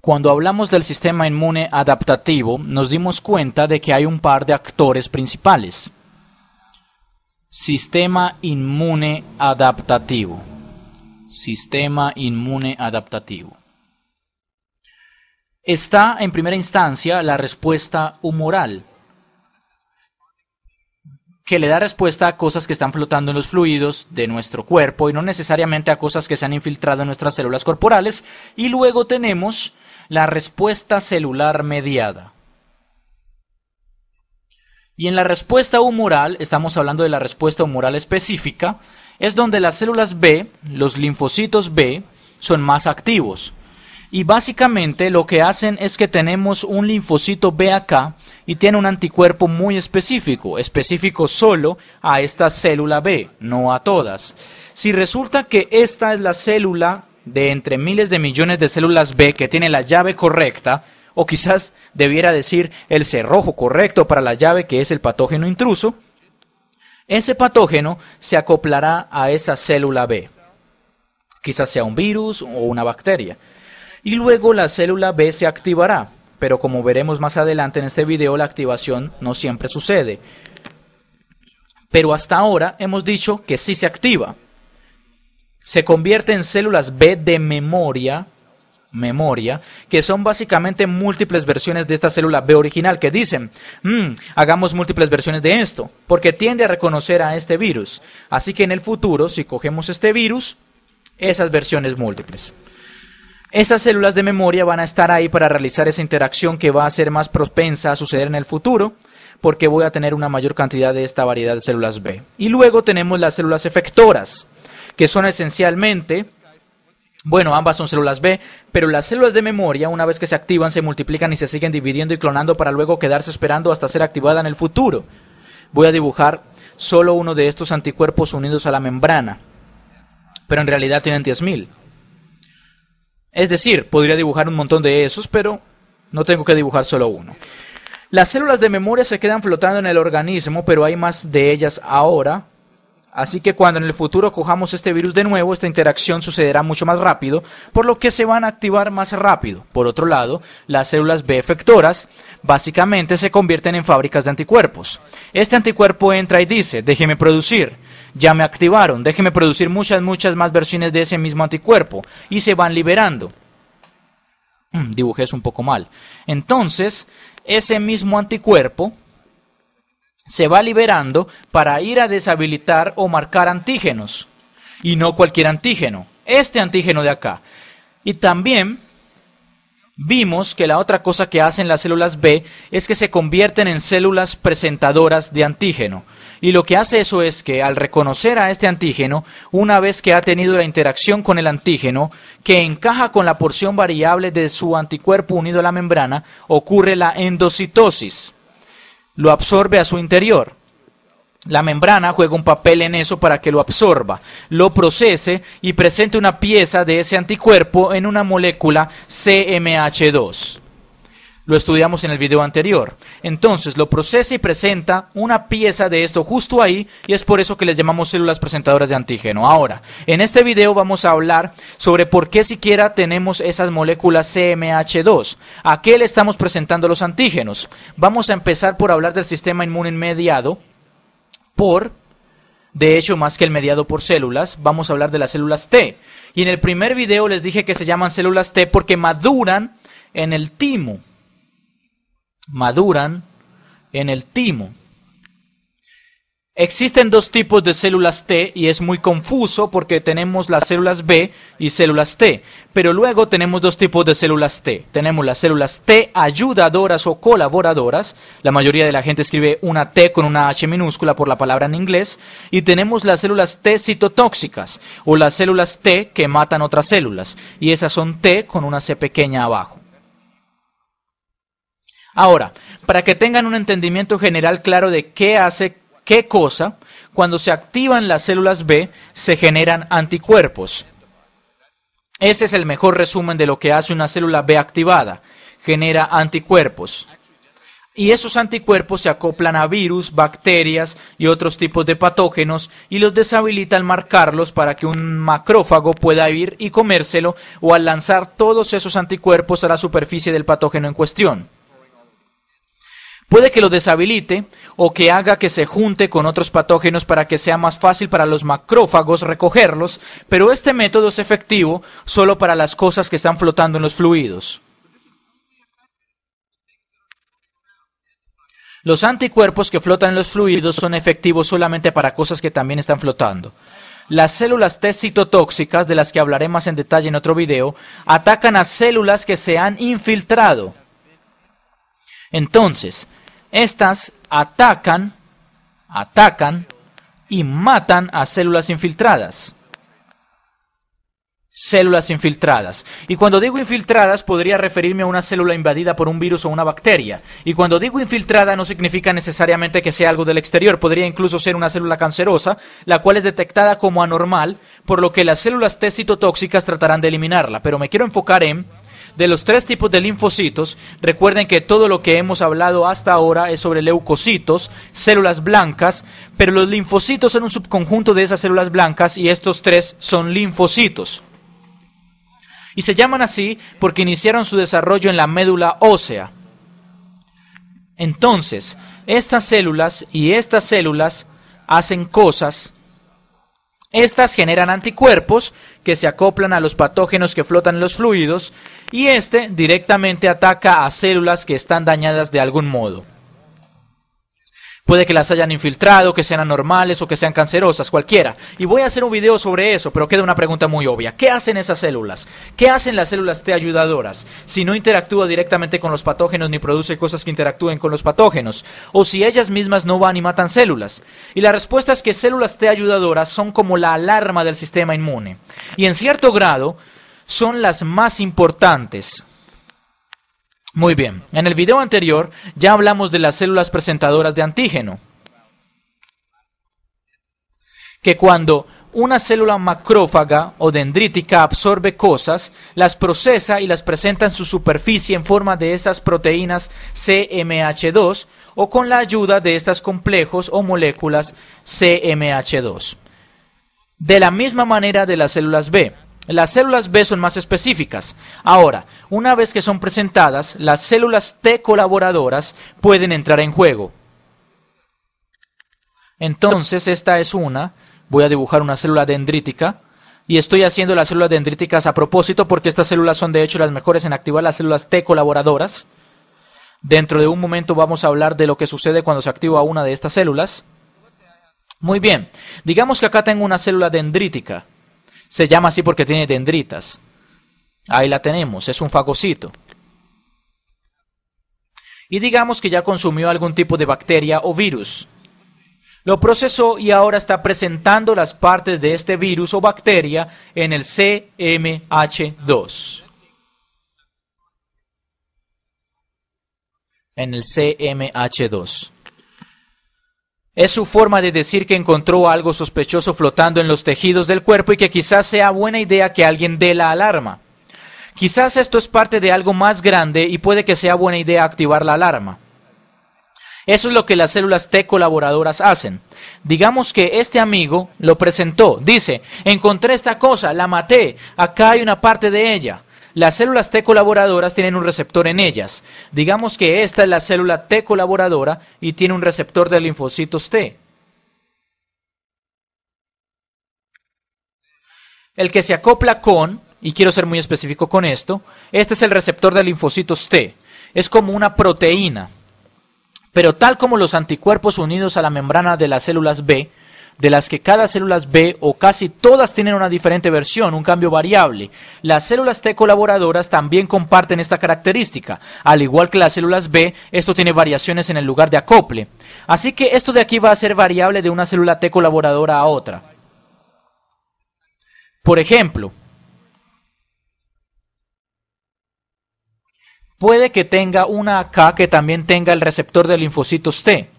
Cuando hablamos del sistema inmune adaptativo, nos dimos cuenta de que hay un par de actores principales. Sistema inmune adaptativo. Sistema inmune adaptativo. Está en primera instancia la respuesta humoral, que le da respuesta a cosas que están flotando en los fluidos de nuestro cuerpo y no necesariamente a cosas que se han infiltrado en nuestras células corporales. Y luego tenemos la respuesta celular mediada. Y en la respuesta humoral, estamos hablando de la respuesta humoral específica, es donde las células B, los linfocitos B, son más activos. Y básicamente lo que hacen es que tenemos un linfocito B acá y tiene un anticuerpo muy específico solo a esta célula B, no a todas. Si resulta que esta es la célula de entre miles de millones de células B que tiene la llave correcta, o quizás debiera decir el cerrojo correcto para la llave, que es el patógeno intruso, ese patógeno se acoplará a esa célula B. Quizás sea un virus o una bacteria. Y luego la célula B se activará, pero como veremos más adelante en este video, la activación no siempre sucede. Pero hasta ahora hemos dicho que sí se activa. Se convierte en células B de memoria, que son básicamente múltiples versiones de esta célula B original, que dicen, hagamos múltiples versiones de esto, porque tiende a reconocer a este virus. Así que en el futuro, si cogemos este virus, esas versiones múltiples. Esas células de memoria van a estar ahí para realizar esa interacción que va a ser más propensa a suceder en el futuro, porque voy a tener una mayor cantidad de esta variedad de células B. Y luego tenemos las células efectoras, que son esencialmente, bueno, ambas son células B, pero las células de memoria, una vez que se activan, se multiplican y se siguen dividiendo y clonando para luego quedarse esperando hasta ser activada en el futuro. Voy a dibujar solo uno de estos anticuerpos unidos a la membrana, pero en realidad tienen 10.000. Es decir, podría dibujar un montón de esos, pero no tengo que dibujar solo uno. Las células de memoria se quedan flotando en el organismo, pero hay más de ellas ahora. Así que cuando en el futuro cojamos este virus de nuevo, esta interacción sucederá mucho más rápido, por lo que se van a activar más rápido. Por otro lado, las células B efectoras básicamente se convierten en fábricas de anticuerpos. Este anticuerpo entra y dice, déjeme producir. Ya me activaron, déjeme producir muchas más versiones de ese mismo anticuerpo. Y se van liberando. Dibujé eso un poco mal. Entonces, ese mismo anticuerpo se va liberando para ir a deshabilitar o marcar antígenos. Y no cualquier antígeno. Este antígeno de acá. Y también vimos que la otra cosa que hacen las células B es que se convierten en células presentadoras de antígeno. Y lo que hace eso es que al reconocer a este antígeno, una vez que ha tenido la interacción con el antígeno, que encaja con la porción variable de su anticuerpo unido a la membrana, ocurre la endocitosis. Lo absorbe a su interior. La membrana juega un papel en eso para que lo absorba, lo procese y presente una pieza de ese anticuerpo en una molécula CMH2. Lo estudiamos en el video anterior. Entonces lo procesa y presenta una pieza de esto justo ahí y es por eso que les llamamos células presentadoras de antígeno. Ahora, en este video vamos a hablar sobre por qué siquiera tenemos esas moléculas CMH2. ¿A qué le estamos presentando los antígenos? Vamos a empezar por hablar del sistema inmune mediado de hecho, más que el mediado por células, vamos a hablar de las células T. Y en el primer video les dije que se llaman células T porque maduran en el timo. Maduran en el timo. Existen dos tipos de células T y es muy confuso porque tenemos las células B y células T. Pero luego tenemos dos tipos de células T. Tenemos las células T ayudadoras o colaboradoras. La mayoría de la gente escribe una T con una H minúscula por la palabra en inglés. Y tenemos las células T citotóxicas o las células T que matan otras células. Y esas son T con una C pequeña abajo. Ahora, para que tengan un entendimiento general claro de qué hace qué cosa, cuando se activan las células B, se generan anticuerpos. Ese es el mejor resumen de lo que hace una célula B activada. Genera anticuerpos. Y esos anticuerpos se acoplan a virus, bacterias y otros tipos de patógenos y los deshabilita al marcarlos para que un macrófago pueda ir y comérselo o al lanzar todos esos anticuerpos a la superficie del patógeno en cuestión. Puede que lo deshabilite o que haga que se junte con otros patógenos para que sea más fácil para los macrófagos recogerlos, pero este método es efectivo solo para las cosas que están flotando en los fluidos. Los anticuerpos que flotan en los fluidos son efectivos solamente para cosas que también están flotando. Las células T citotóxicas, de las que hablaré más en detalle en otro video, atacan a células que se han infiltrado. Entonces, estas atacan y matan a células infiltradas. Células infiltradas. Y cuando digo infiltradas, podría referirme a una célula invadida por un virus o una bacteria. Y cuando digo infiltrada, no significa necesariamente que sea algo del exterior. Podría incluso ser una célula cancerosa, la cual es detectada como anormal, por lo que las células T citotóxicas tratarán de eliminarla. Pero me quiero enfocar en, de los tres tipos de linfocitos, recuerden que todo lo que hemos hablado hasta ahora es sobre leucocitos, células blancas, pero los linfocitos son un subconjunto de esas células blancas y estos tres son linfocitos. Y se llaman así porque iniciaron su desarrollo en la médula ósea. Entonces, estas células y estas células hacen cosas. Estas generan anticuerpos que se acoplan a los patógenos que flotan en los fluidos y este directamente ataca a células que están dañadas de algún modo. Puede que las hayan infiltrado, que sean anormales o que sean cancerosas, cualquiera. Y voy a hacer un video sobre eso, pero queda una pregunta muy obvia. ¿Qué hacen esas células? ¿Qué hacen las células T ayudadoras? Si no interactúa directamente con los patógenos ni produce cosas que interactúen con los patógenos. O si ellas mismas no van y matan células. Y la respuesta es que células T ayudadoras son como la alarma del sistema inmune. Y en cierto grado son las más importantes. Muy bien, en el video anterior ya hablamos de las células presentadoras de antígeno, que cuando una célula macrófaga o dendrítica absorbe cosas, las procesa y las presenta en su superficie en forma de esas proteínas CMH2 o con la ayuda de estos complejos o moléculas CMH2. De la misma manera de las células B. Las células B son más específicas. Ahora, una vez que son presentadas, las células T colaboradoras pueden entrar en juego. Entonces, esta es una. Voy a dibujar una célula dendrítica. Y estoy haciendo las células dendríticas a propósito porque estas células son de hecho las mejores en activar las células T colaboradoras. Dentro de un momento vamos a hablar de lo que sucede cuando se activa una de estas células. Muy bien. Digamos que acá tengo una célula dendrítica. Se llama así porque tiene dendritas. Ahí la tenemos, es un fagocito. Y digamos que ya consumió algún tipo de bacteria o virus. Lo procesó y ahora está presentando las partes de este virus o bacteria en el CMH2. En el CMH2. Es su forma de decir que encontró algo sospechoso flotando en los tejidos del cuerpo y que quizás sea buena idea que alguien dé la alarma. Quizás esto es parte de algo más grande y puede que sea buena idea activar la alarma. Eso es lo que las células T colaboradoras hacen. Digamos que este amigo lo presentó. Dice, encontré esta cosa, la maté, acá hay una parte de ella. Las células T colaboradoras tienen un receptor en ellas. Digamos que esta es la célula T colaboradora y tiene un receptor de linfocitos T. El que se acopla con, y quiero ser muy específico con esto, este es el receptor de linfocitos T. Es como una proteína. Pero tal como los anticuerpos unidos a la membrana de las células B, de las que cada célula B o casi todas tienen una diferente versión, un cambio variable. Las células T colaboradoras también comparten esta característica. Al igual que las células B, esto tiene variaciones en el lugar de acople. Así que esto de aquí va a ser variable de una célula T colaboradora a otra. Por ejemplo, puede que tenga una acá que también tenga el receptor de linfocitos T.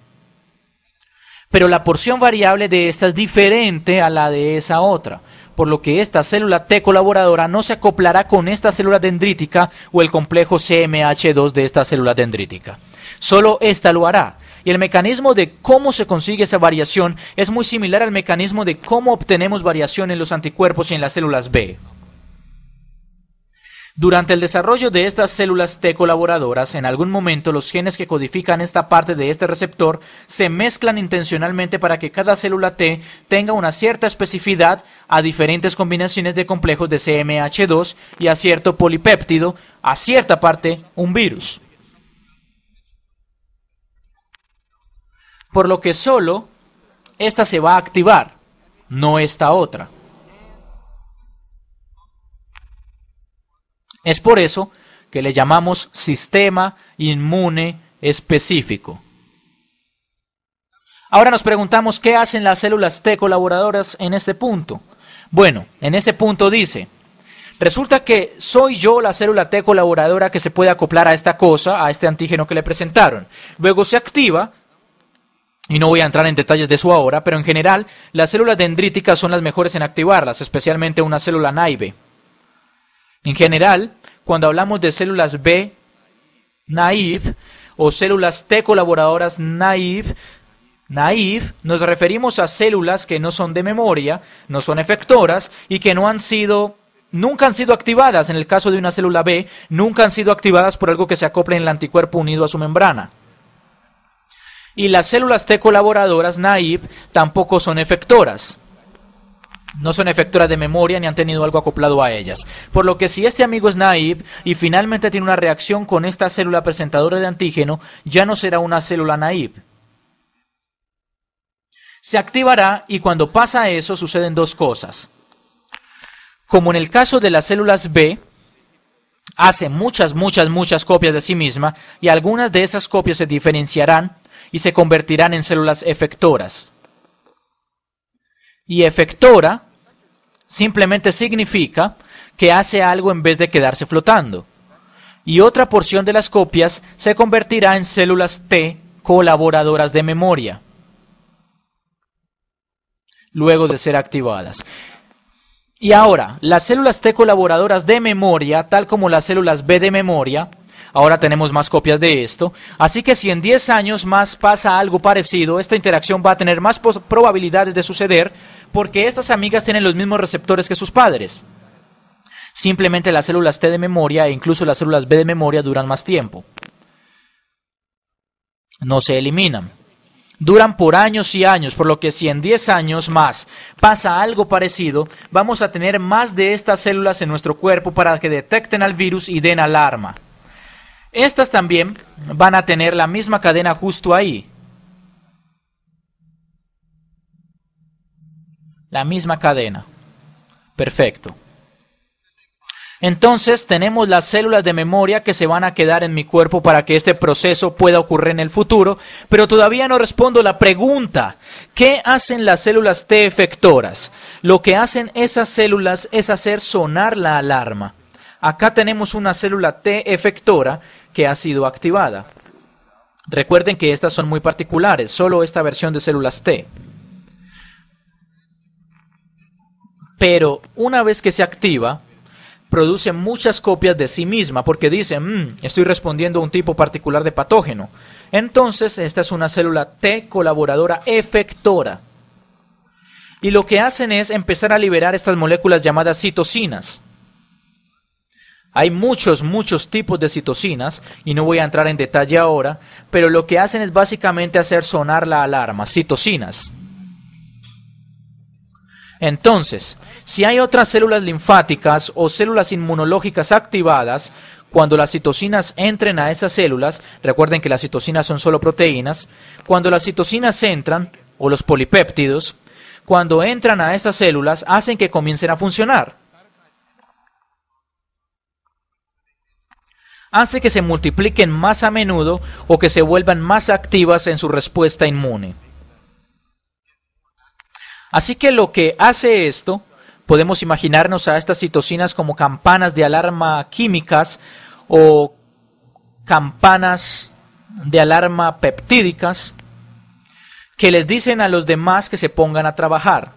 Pero la porción variable de esta es diferente a la de esa otra. por lo que esta célula T colaboradora no se acoplará con esta célula dendrítica o el complejo CMH2 de esta célula dendrítica. Solo esta lo hará. Y el mecanismo de cómo se consigue esa variación es muy similar al mecanismo de cómo obtenemos variación en los anticuerpos y en las células B. Durante el desarrollo de estas células T colaboradoras, en algún momento los genes que codifican esta parte de este receptor se mezclan intencionalmente para que cada célula T tenga una cierta especificidad a diferentes combinaciones de complejos de CMH2 y a cierto polipéptido, a cierta parte, un virus. Por lo que solo esta se va a activar, no esta otra. Es por eso que le llamamos sistema inmune específico. Ahora nos preguntamos qué hacen las células T colaboradoras en este punto. Bueno, en ese punto dice, resulta que soy yo la célula T colaboradora que se puede acoplar a esta cosa, a este antígeno que le presentaron. Luego se activa, y no voy a entrar en detalles de eso ahora, pero en general las células dendríticas son las mejores en activarlas, especialmente una célula naive. En general, cuando hablamos de células B naive o células T colaboradoras naive, nos referimos a células que no son de memoria, no son efectoras y que nunca han sido activadas. En el caso de una célula B, nunca han sido activadas por algo que se acople en el anticuerpo unido a su membrana. Y las células T colaboradoras naive tampoco son efectoras. No son efectoras de memoria ni han tenido algo acoplado a ellas. Por lo que si este amigo es naive y finalmente tiene una reacción con esta célula presentadora de antígeno, ya no será una célula naive. Se activará y cuando pasa eso suceden dos cosas. Como en el caso de las células B, hace muchas copias de sí misma y algunas de esas copias se diferenciarán y se convertirán en células efectoras. Y efectora simplemente significa que hace algo en vez de quedarse flotando. Y otra porción de las copias se convertirá en células T colaboradoras de memoria, luego de ser activadas. Y ahora, las células T colaboradoras de memoria, tal como las células B de memoria, ahora tenemos más copias de esto, así que si en 10 años más pasa algo parecido, esta interacción va a tener más probabilidades de suceder porque estas amigas tienen los mismos receptores que sus padres. Simplemente las células T de memoria e incluso las células B de memoria duran más tiempo. No se eliminan. Duran por años y años, por lo que si en 10 años más pasa algo parecido, vamos a tener más de estas células en nuestro cuerpo para que detecten al virus y den alarma. Estas también van a tener la misma cadena justo ahí. La misma cadena. Perfecto. Entonces tenemos las células de memoria que se van a quedar en mi cuerpo para que este proceso pueda ocurrir en el futuro, pero todavía no respondo la pregunta. ¿Qué hacen las células T efectoras? Lo que hacen esas células es hacer sonar la alarma. Acá tenemos una célula T efectora que ha sido activada. Recuerden que estas son muy particulares, solo esta versión de células T. Pero una vez que se activa, produce muchas copias de sí misma porque dice, estoy respondiendo a un tipo particular de patógeno. Entonces, esta es una célula T colaboradora efectora. Y lo que hacen es empezar a liberar estas moléculas llamadas citocinas. Hay muchos tipos de citocinas y no voy a entrar en detalle ahora, pero lo que hacen es básicamente hacer sonar la alarma, citocinas. Entonces, si hay otras células linfáticas o células inmunológicas activadas, cuando las citocinas entren a esas células, recuerden que las citocinas son solo proteínas, cuando las citocinas entran, o los polipéptidos, cuando entran a esas células, hacen que comiencen a funcionar. Hace que se multipliquen más a menudo o que se vuelvan más activas en su respuesta inmune. Así que lo que hace esto, podemos imaginarnos a estas citocinas como campanas de alarma químicas o campanas de alarma peptídicas que les dicen a los demás que se pongan a trabajar.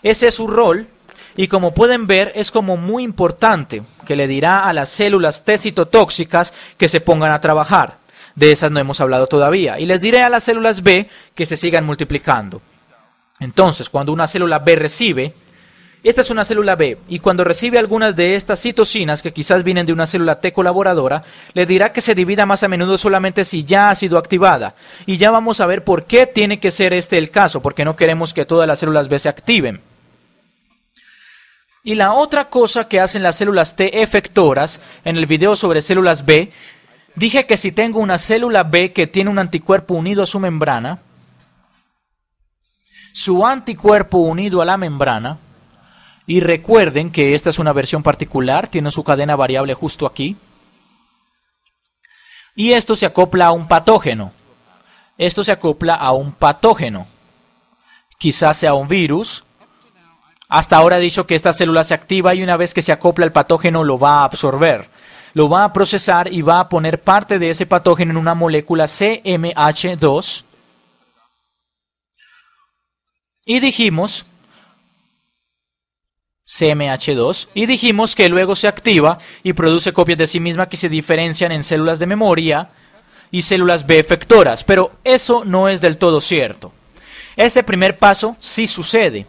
Ese es su rol Y como pueden ver, es como muy importante que le dirá a las células T citotóxicas que se pongan a trabajar. De esas no hemos hablado todavía. Y les diré a las células B que se sigan multiplicando. Entonces, cuando una célula B recibe, esta es una célula B, y cuando recibe algunas de estas citocinas, que quizás vienen de una célula T colaboradora, le dirá que se divida más a menudo solamente si ya ha sido activada. Y ya vamos a ver por qué tiene que ser este el caso, porque no queremos que todas las células B se activen. Y la otra cosa que hacen las células T efectoras, en el video sobre células B, dije que si tengo una célula B que tiene un anticuerpo unido a su membrana, su anticuerpo unido a la membrana, y recuerden que esta es una versión particular, tiene su cadena variable justo aquí, y esto se acopla a un patógeno. Esto se acopla a un patógeno, quizás sea un virus. Hasta ahora he dicho que esta célula se activa y una vez que se acopla el patógeno lo va a absorber, lo va a procesar y va a poner parte de ese patógeno en una molécula CMH2. Y dijimos CMH2 y dijimos que luego se activa y produce copias de sí misma que se diferencian en células de memoria y células B efectoras, pero eso no es del todo cierto. Este primer paso sí sucede.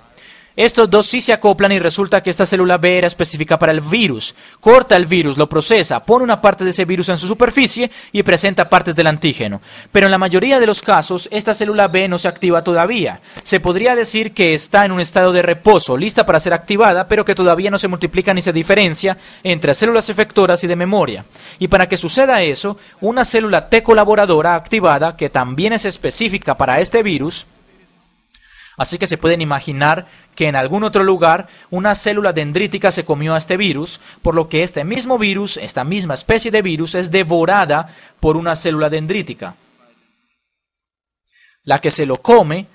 Estos dos sí se acoplan y resulta que esta célula B era específica para el virus. Corta el virus, lo procesa, pone una parte de ese virus en su superficie y presenta partes del antígeno. Pero en la mayoría de los casos, esta célula B no se activa todavía. Se podría decir que está en un estado de reposo, lista para ser activada, pero que todavía no se multiplica ni se diferencia entre células efectoras y de memoria. Y para que suceda eso, una célula T colaboradora activada, que también es específica para este virus, así que se pueden imaginar que en algún otro lugar una célula dendrítica se comió a este virus, por lo que este mismo virus, esta misma especie de virus, es devorada por una célula dendrítica. La que se lo come,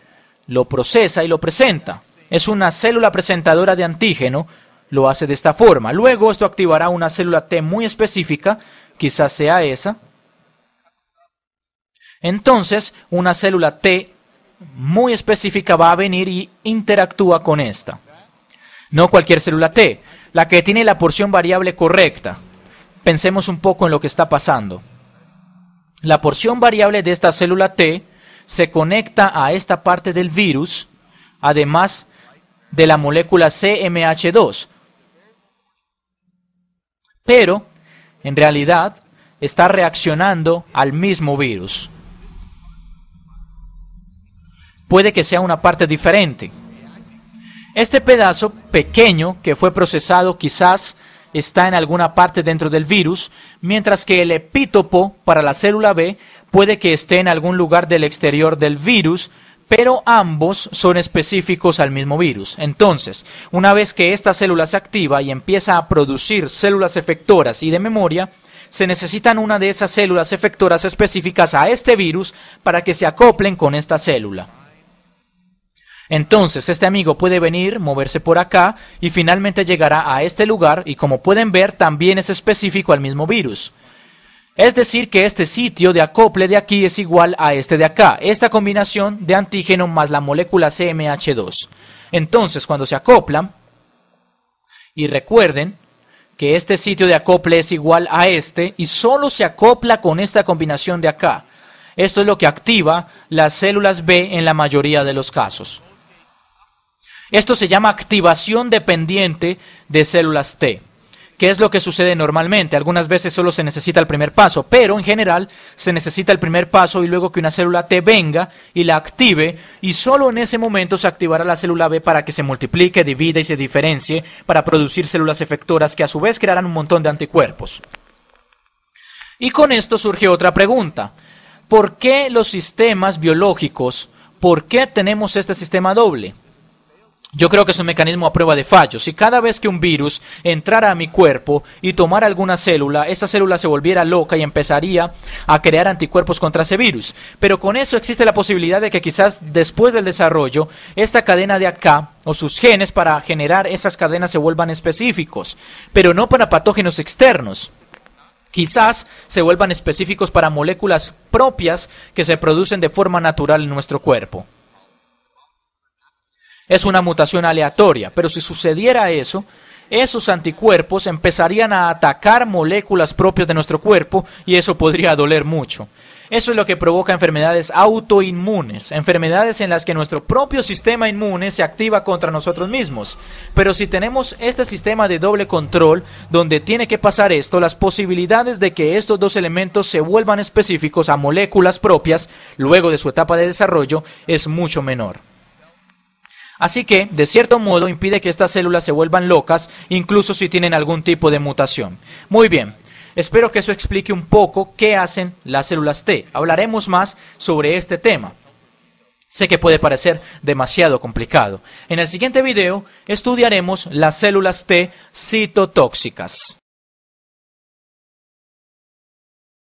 lo procesa y lo presenta. Es una célula presentadora de antígeno, lo hace de esta forma. Luego esto activará una célula T muy específica, quizás sea esa. Entonces, una célula T muy específica va a venir y interactúa con esta. No cualquier célula T, la que tiene la porción variable correcta. Pensemos un poco en lo que está pasando. La porción variable de esta célula T se conecta a esta parte del virus, además de la molécula CMH2. Pero, en realidad, está reaccionando al mismo virus. Puede que sea una parte diferente. Este pedazo pequeño que fue procesado quizás está en alguna parte dentro del virus, mientras que el epítopo para la célula B puede que esté en algún lugar del exterior del virus, pero ambos son específicos al mismo virus. Entonces, una vez que esta célula se activa y empieza a producir células efectoras y de memoria, se necesitan una de esas células efectoras específicas a este virus para que se acoplen con esta célula. Entonces, este amigo puede venir, moverse por acá y finalmente llegará a este lugar y como pueden ver también es específico al mismo virus. Es decir que este sitio de acople de aquí es igual a este de acá, esta combinación de antígeno más la molécula CMH2. Entonces, cuando se acoplan, y recuerden que este sitio de acople es igual a este y solo se acopla con esta combinación de acá. Esto es lo que activa las células B en la mayoría de los casos. Esto se llama activación dependiente de células T. ¿Qué es lo que sucede normalmente? Algunas veces solo se necesita el primer paso, pero en general se necesita el primer paso y luego que una célula T venga y la active y solo en ese momento se activará la célula B para que se multiplique, divida y se diferencie para producir células efectoras que a su vez crearán un montón de anticuerpos. Y con esto surge otra pregunta. ¿Por qué los sistemas biológicos, por qué tenemos este sistema doble? Yo creo que es un mecanismo a prueba de fallos. Si cada vez que un virus entrara a mi cuerpo y tomara alguna célula, esa célula se volviera loca y empezaría a crear anticuerpos contra ese virus. Pero con eso existe la posibilidad de que quizás después del desarrollo, esta cadena de acá, o sus genes para generar esas cadenas se vuelvan específicos, pero no para patógenos externos. Quizás se vuelvan específicos para moléculas propias que se producen de forma natural en nuestro cuerpo. Es una mutación aleatoria, pero si sucediera eso, esos anticuerpos empezarían a atacar moléculas propias de nuestro cuerpo y eso podría doler mucho. Eso es lo que provoca enfermedades autoinmunes, enfermedades en las que nuestro propio sistema inmune se activa contra nosotros mismos. Pero si tenemos este sistema de doble control, donde tiene que pasar esto, las posibilidades de que estos dos elementos se vuelvan específicos a moléculas propias, luego de su etapa de desarrollo, es mucho menor. Así que, de cierto modo, impide que estas células se vuelvan locas, incluso si tienen algún tipo de mutación. Muy bien. Espero que eso explique un poco qué hacen las células T. Hablaremos más sobre este tema. Sé que puede parecer demasiado complicado. En el siguiente video estudiaremos las células T citotóxicas.